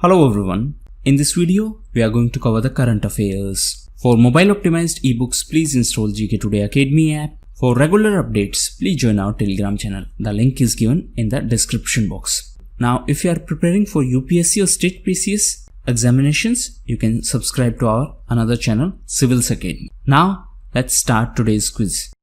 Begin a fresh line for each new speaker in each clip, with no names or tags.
Hello everyone, in this video we are going to cover the current affairs. For mobile optimized ebooks, please install GK Today Academy app. For regular updates, please join our Telegram channel. The link is given in the description box. Now if you are preparing for UPSC or state PCS examinations, you can subscribe to our another channel, Civils Academy. Now let's start today's quiz.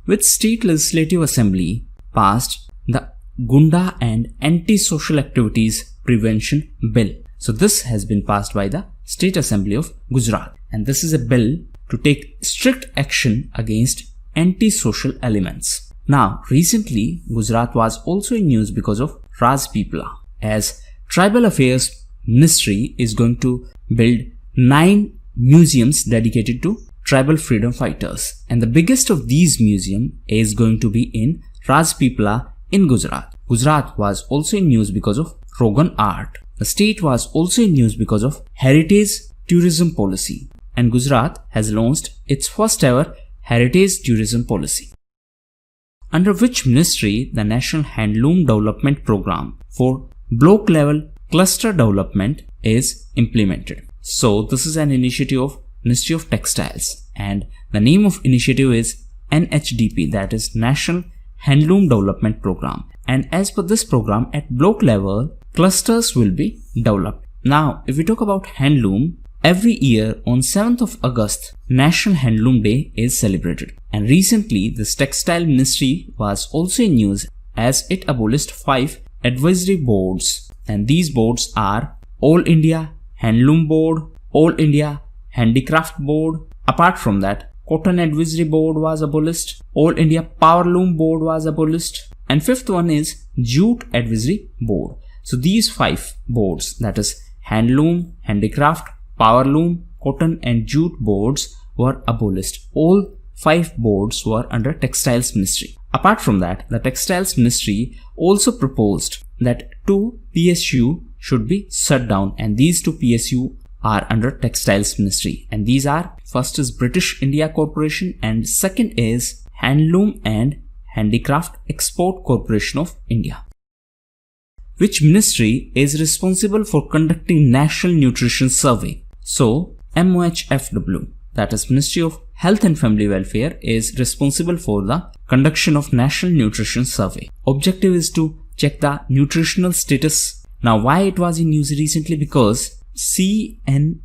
Which state legislative assembly passed the Gunda and Anti-Social Activities Prevention Bill? So this has been passed by the State Assembly of Gujarat, and this is a bill to take strict action against anti-social elements. Now recently Gujarat was also in news because of Rajpipla, as Tribal Affairs Ministry is going to build 9 museums dedicated to tribal freedom fighters, and the biggest of these museums is going to be in Rajpipla in Gujarat. Gujarat was also in news because of Rogan art. The state was also in news because of heritage tourism policy, and Gujarat has launched its first ever heritage tourism policy. Under which ministry the National Handloom Development Program for block level cluster development is implemented? So this is an initiative of Ministry of Textiles, and the name of initiative is NHDP, that is National Handloom Development Program. And as per this program, at block level clusters will be developed. Now if we talk about handloom, every year on 7th of August National Handloom Day is celebrated, and recently this textile ministry was also in news as it abolished 5 advisory boards, and these boards are All India Handloom Board, All India Handicraft Board. Apart from that, Cotton Advisory Board was abolished, All India Powerloom Board was abolished, and 5th one is Jute Advisory Board. So these 5 boards, that is Handloom, Handicraft, Powerloom, Cotton and Jute boards, were abolished. All 5 boards were under Textiles Ministry. Apart from that, the Textiles Ministry also proposed that 2 PSU should be shut down, and these 2 PSU are under Textiles Ministry, and these are, first is British India Corporation and second is Handloom and Handicraft Export Corporation of India. Which ministry is responsible for conducting National Nutrition Survey? So MOHFW, that is Ministry of Health and Family Welfare, is responsible for the conduction of National Nutrition Survey. Objective is to check the nutritional status. Now why it was in news recently? Because CNNS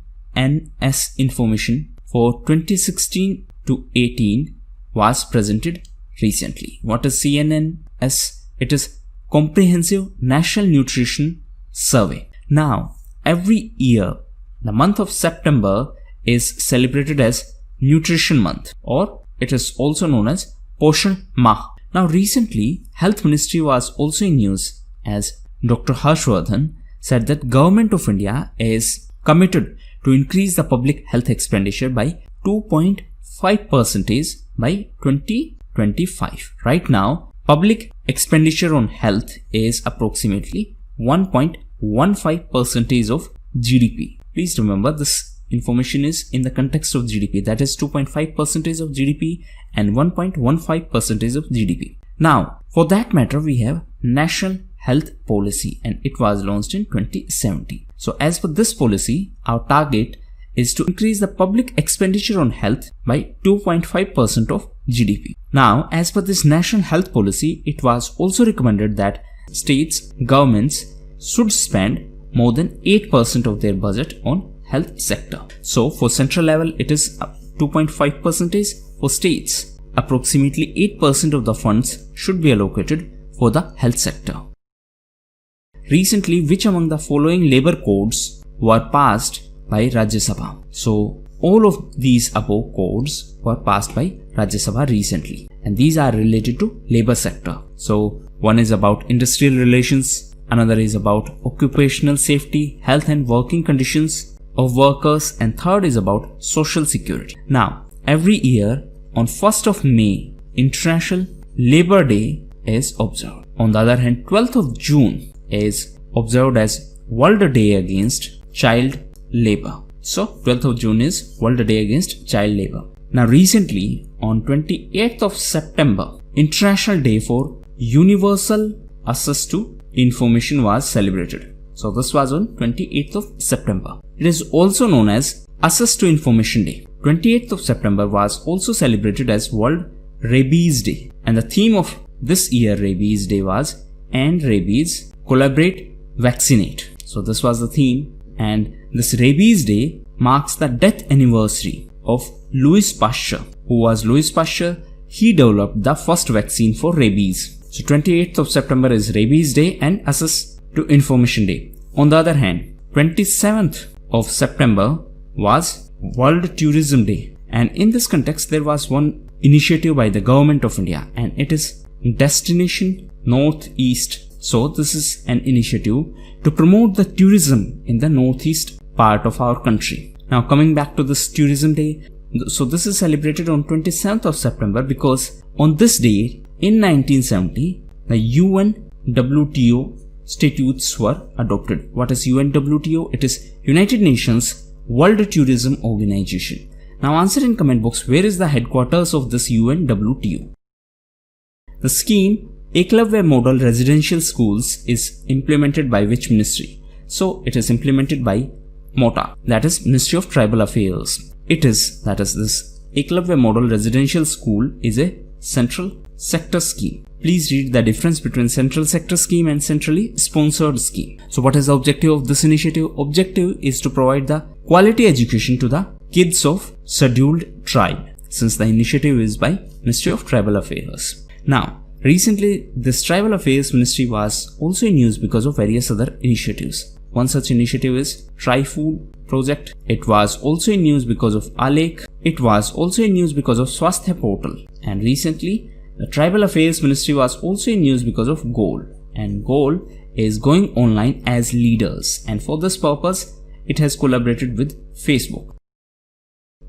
information for 2016 to 18 was presented recently. What is CNNS? It is Comprehensive National Nutrition Survey. Now every year the month of September is celebrated as Nutrition Month, or it is also known as Poshan Mah. Now recently Health Ministry was also in news, as Dr. Harshvardhan said that Government of India is committed to increase the public health expenditure by 2.5% by 2025. Right now, public expenditure on health is approximately 1.15% of GDP. Please remember, this information is in the context of GDP, that is 2.5% of GDP and 1.15% of GDP. Now, for that matter, we have National Health Policy, and it was launched in 2017. So as per this policy, our target is to increase the public expenditure on health by 2.5% of GDP. Now as per this National Health Policy, it was also recommended that states, governments should spend more than 8% of their budget on health sector. So for central level it is 2.5%. For states, approximately 8% of the funds should be allocated for the health sector. Recently, which among the following labor codes were passed by Rajya Sabha? So all of these above codes were passed by Rajya Sabha recently, and these are related to labor sector. So one is about industrial relations, another is about occupational safety, health and working conditions of workers, and third is about social security. Now every year on 1st of May, International Labour Day is observed. On the other hand, 12th of June is observed as World Day Against Child Labor. So 12th of June is World Day Against Child Labor. Now recently on 28th of September, International Day for Universal Access to Information was celebrated. So this was on 28th of September. It is also known as Access to Information Day. 28th of September was also celebrated as World Rabies Day, and the theme of this year Rabies Day was End Rabies, Collaborate, Vaccinate. So this was the theme, and this Rabies Day marks the death anniversary of Louis Pasteur. Who was Louis Pasteur? He developed the first vaccine for rabies. So 28th of September is Rabies Day and Access to Information Day. On the other hand, 27th of September was World Tourism Day, and in this context there was one initiative by the government of India, and it is Destination Northeast. So this is an initiative to promote the tourism in the northeast part of our country. Now coming back to this tourism day, so this is celebrated on 27th of September because on this day in 1970 the UN-WTO statutes were adopted. What is UN-WTO? It is United Nations World Tourism Organization. Now answer in comment box, where is the headquarters of this UN-WTO? The scheme Eklavya Model Residential Schools is implemented by which ministry? So it is implemented by MOTA, that is Ministry of Tribal Affairs. This Eklavya Model Residential School is a central sector scheme. Please read the difference between central sector scheme and centrally sponsored scheme. So what is the objective of this initiative? Objective is to provide the quality education to the kids of scheduled tribe, since the initiative is by Ministry of Tribal Affairs. Now, recently this Tribal Affairs Ministry was also in news because of various other initiatives. One such initiative is Tri-Food Project. It was also in news because of Alek. It was also in news because of Swasthya Portal. And recently, the Tribal Affairs Ministry was also in news because of GOAL. And GOAL is going online as leaders. And for this purpose, it has collaborated with Facebook.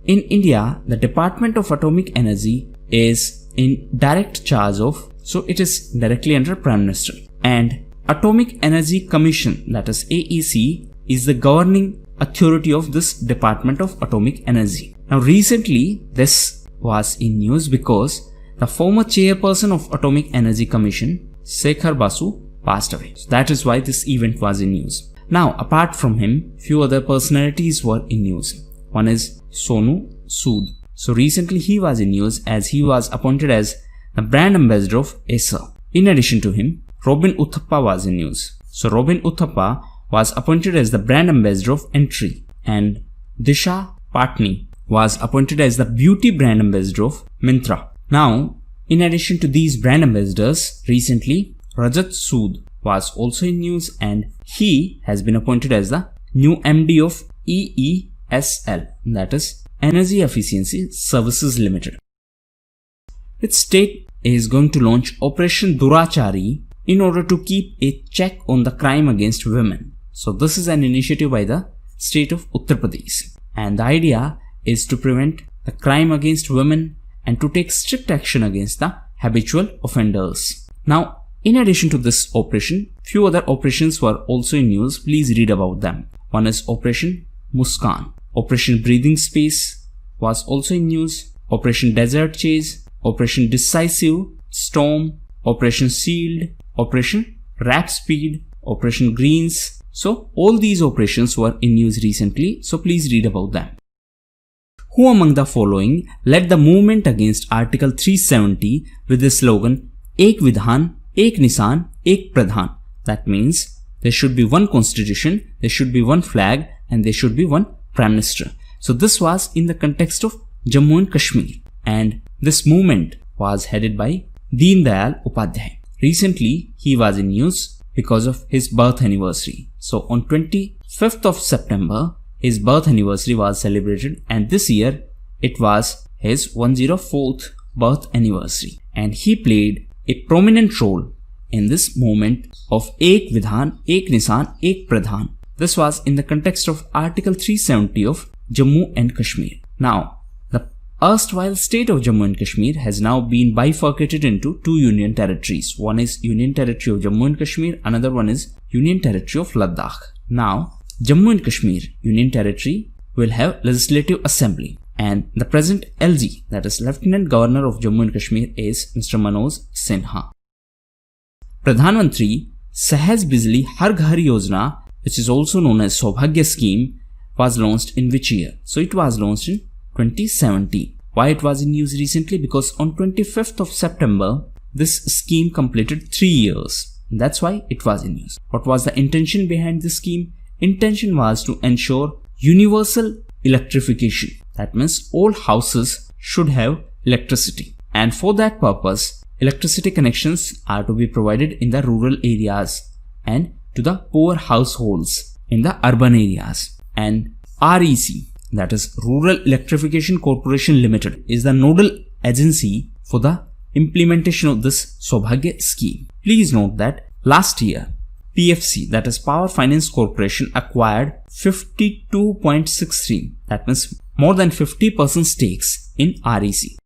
In India, the Department of Atomic Energy is in direct charge of, so it is directly under Prime Minister. And Atomic Energy Commission, that is AEC, is the governing authority of this Department of Atomic Energy. Now recently this was in news because the former chairperson of Atomic Energy Commission, Shekhar Basu, passed away. So that is why this event was in news. Now apart from him, few other personalities were in news. One is Sonu Sood. So recently he was in news as he was appointed as the brand ambassador of Acer. In addition to him, Robin Uthappa was in news. So Robin Uthappa was appointed as the brand ambassador of Entry, and Disha Patni was appointed as the beauty brand ambassador of Myntra. Now, in addition to these brand ambassadors, recently Rajat Sood was also in news, and he has been appointed as the new MD of EESL, that is Energy Efficiency Services Limited. Which state is going to launch Operation Durachari in order to keep a check on the crime against women? So this is an initiative by the state of Uttar Pradesh, and the idea is to prevent the crime against women and to take strict action against the habitual offenders. Now, in addition to this operation, few other operations were also in news. Please read about them. One is Operation Muskan. Operation Breathing Space was also in news. Operation Desert Chase, Operation Decisive Storm, Operation Shield, Operation Rap Speed, Operation Greens. So all these operations were in news recently, so please read about them. Who among the following led the movement against Article 370 with the slogan Ek Vidhan, Ek Nisan, Ek Pradhan? That means there should be one constitution, there should be one flag, and there should be one Prime Minister. So this was in the context of Jammu and Kashmir, and this movement was headed by Deen Dayal Upadhyay. Recently, he was in news because of his birth anniversary. So on 25th of September, his birth anniversary was celebrated, and this year it was his 104th birth anniversary, and he played a prominent role in this movement of Ek Vidhan, Ek Nisan, Ek Pradhan. This was in the context of Article 370 of Jammu and Kashmir. Now, the erstwhile state of Jammu and Kashmir has now been bifurcated into two union territories. One is Union Territory of Jammu and Kashmir, another one is Union Territory of Ladakh. Now, Jammu and Kashmir Union Territory will have Legislative Assembly, and the present LG, that is Lieutenant Governor of Jammu and Kashmir, is Mr. Manoj Sinha. Pradhan Mantri Sahaj Bijli Har Ghar Yojana which is also known as Saubhagya scheme, was launched in which year? So it was launched in 2017. Why it was in news recently? Because on 25th of September, this scheme completed 3 years. That's why it was in news. What was the intention behind this scheme? Intention was to ensure universal electrification. That means all houses should have electricity. And for that purpose, electricity connections are to be provided in the rural areas and to the poor households in the urban areas. And REC, that is Rural Electrification Corporation Limited, is the nodal agency for the implementation of this Saubhagya scheme. Please note that last year, PFC, that is Power Finance Corporation, acquired 52.63, that means more than 50% stakes in REC.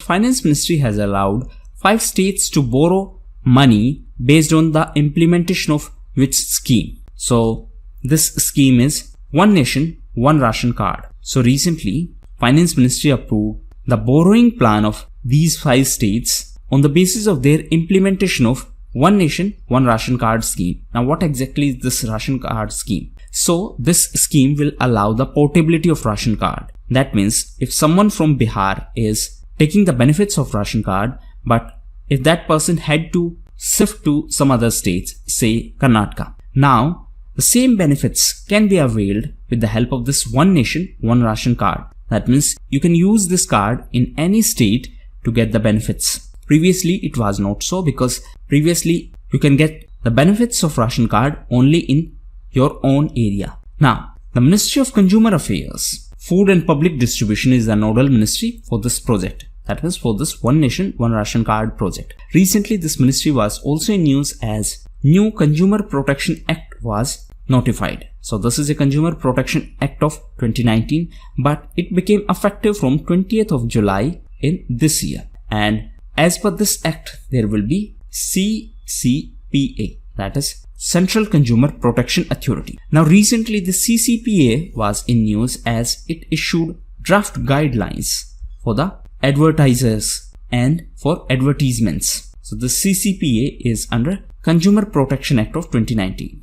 Finance Ministry has allowed 5 states to borrow money based on the implementation of which scheme. So this scheme is One Nation, One Ration Card. So recently, Finance Ministry approved the borrowing plan of these 5 states on the basis of their implementation of One Nation, One Ration Card scheme. Now what exactly is this ration card scheme? So this scheme will allow the portability of ration card. That means if someone from Bihar is taking the benefits of ration card, but if that person had to shift to some other states, say Karnataka, now the same benefits can be availed with the help of this One Nation, One Ration Card. That means you can use this card in any state to get the benefits. Previously, it was not so, because previously you can get the benefits of ration card only in your own area. Now, the Ministry of Consumer Affairs, Food and Public Distribution is the nodal ministry for this project. That means for this One Nation, One Ration Card project. Recently, this ministry was also in news as New Consumer Protection Act was notified. So this is a Consumer Protection Act of 2019, but it became effective from 20th of July in this year. And as per this act, there will be CCPA, that is Central Consumer Protection Authority. Now recently the CCPA was in news as it issued draft guidelines for the advertisers and for advertisements. So the CCPA is under Consumer Protection Act of 2019.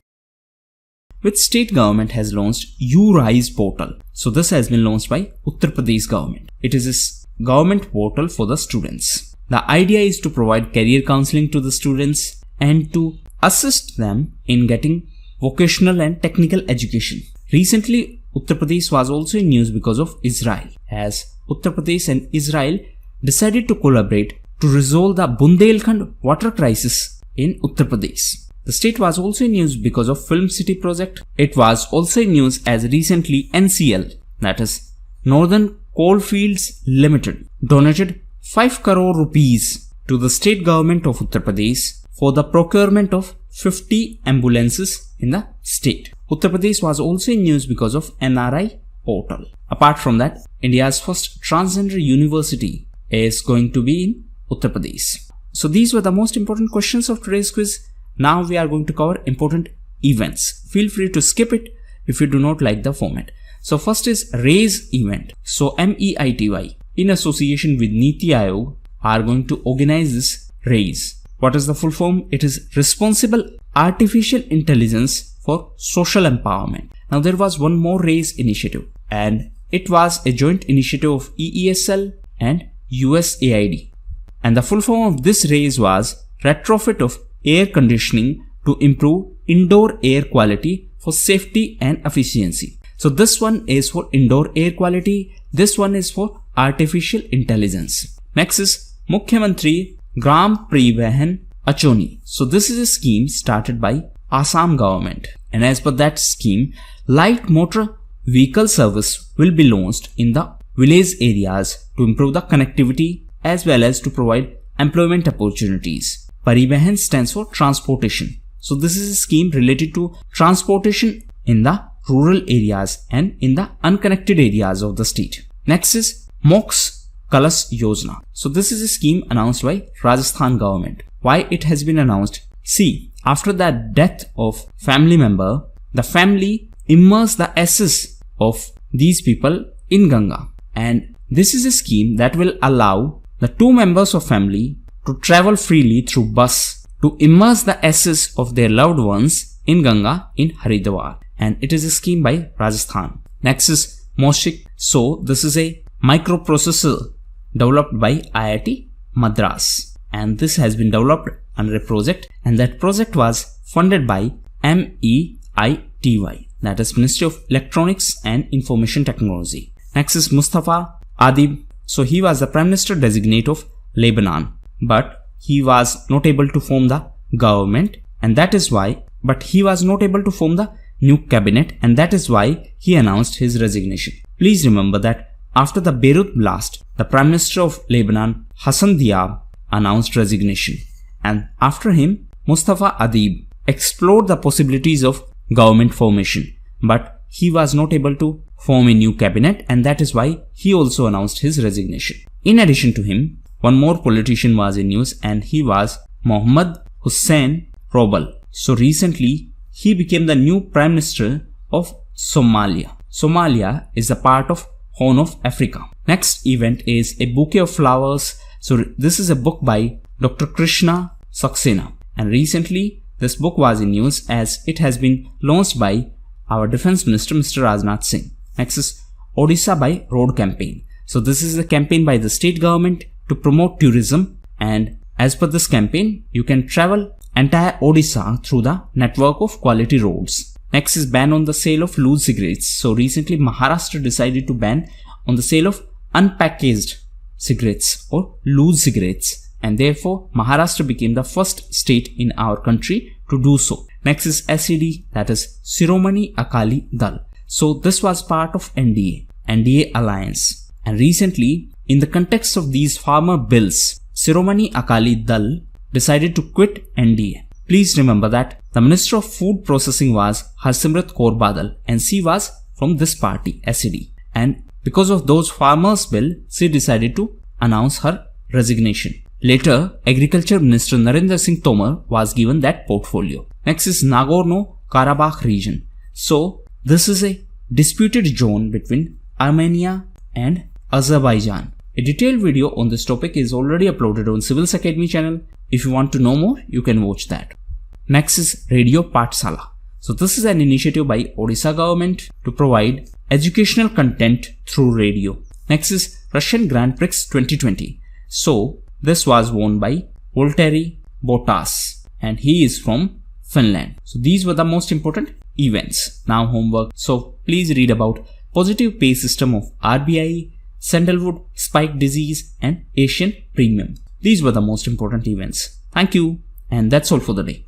Which state government has launched URISE portal? So this has been launched by Uttar Pradesh government. It is a government portal for the students. The idea is to provide career counseling to the students and to assist them in getting vocational and technical education. Recently, Uttar Pradesh was also in news because of Israel, as Uttar Pradesh and Israel decided to collaborate to resolve the Bundelkhand water crisis in Uttar Pradesh. The state was also in news because of Film City project. It was also in news as recently NCL, that is Northern Coalfields Limited, donated 5 crore rupees to the state government of Uttar Pradesh for the procurement of 50 ambulances in the state. Uttar Pradesh was also in news because of NRI portal. Apart from that, India's first transgender university is going to be in Uttar Pradesh. So these were the most important questions of today's quiz. Now we are going to cover important events. Feel free to skip it if you do not like the format. So first is RAISE event. So MEITY in association with Niti Aayog are going to organize this RAISE. What is the full form? It is Responsible Artificial Intelligence for Social Empowerment. Now there was one more RAISE initiative, and it was a joint initiative of EESL and USAID. And the full form of this RAISE was Retrofit of Air Conditioning to Improve Indoor Air Quality for Safety and Efficiency. So this one is for indoor air quality. This one is for artificial intelligence. Next is Mukhyamantri Gram Parivahan Achoni. So this is a scheme started by Assam government. And as per that scheme, light motor vehicle service will be launched in the village areas to improve the connectivity as well as to provide employment opportunities. Parivahan stands for transportation. So this is a scheme related to transportation in the rural areas and in the unconnected areas of the state. Next is Mox Kalas Yojana. So this is a scheme announced by Rajasthan government. Why it has been announced? See, after the death of family member, the family immerse the ashes of these people in Ganga. And this is a scheme that will allow the 2 members of family to travel freely through bus to immerse the ashes of their loved ones in Ganga in Haridwar, and it is a scheme by Rajasthan. Next is MOSHIC. So this is a microprocessor developed by IIT Madras, and this has been developed under a project, and that project was funded by MEITY, that is Ministry of Electronics and Information Technology. Next is Mustafa Adib. So he was the Prime Minister designate of Lebanon, but he was not able to form the government, and that is why, but he was not able to form the new cabinet, and that is why he announced his resignation. Please remember that after the Beirut blast, the Prime Minister of Lebanon, Hassan Diab, announced resignation, and after him, Mustafa Adib explored the possibilities of government formation, but he was not able to form a new cabinet, and that is why he also announced his resignation. In addition to him, one more politician was in news, and he was Mohammad Hussein Roble. So recently, he became the new Prime Minister of Somalia. Somalia is a part of Horn of Africa. Next event is A Bouquet of Flowers. So this is a book by Dr. Krishna Saxena, and recently this book was in news as it has been launched by our Defense Minister Mr. Rajnath Singh. Next is Odisha by Road campaign. So this is a campaign by the state government to promote tourism, and as per this campaign, you can travel entire Odisha through the network of quality roads. Next is ban on the sale of loose cigarettes. So recently Maharashtra decided to ban on the sale of unpackaged cigarettes or loose cigarettes, and therefore Maharashtra became the first state in our country to do so. Next is SED, that is Shiromani Akali Dal. So this was part of NDA alliance, and recently in the context of these farmer bills, Shiromani Akali Dal decided to quit NDA. Please remember that the Minister of Food Processing was Harsimrat Kaur Badal, and she was from this party, SED. And because of those farmers' bill, she decided to announce her resignation. Later, Agriculture Minister Narendra Singh Tomar was given that portfolio. Next is Nagorno-Karabakh region. So this is a disputed zone between Armenia and Azerbaijan. A detailed video on this topic is already uploaded on Civils Academy channel. If you want to know more, you can watch that. Next is Radio Pathsala. So this is an initiative by Odisha government to provide educational content through radio. Next is Russian Grand Prix 2020. So this was won by Valtteri Bottas, and he is from Finland. So these were the most important events. Now homework. So please read about positive pay system of RBI, sandalwood spike disease, and Asian premium. These were the most important events. Thank you, and that's all for the day.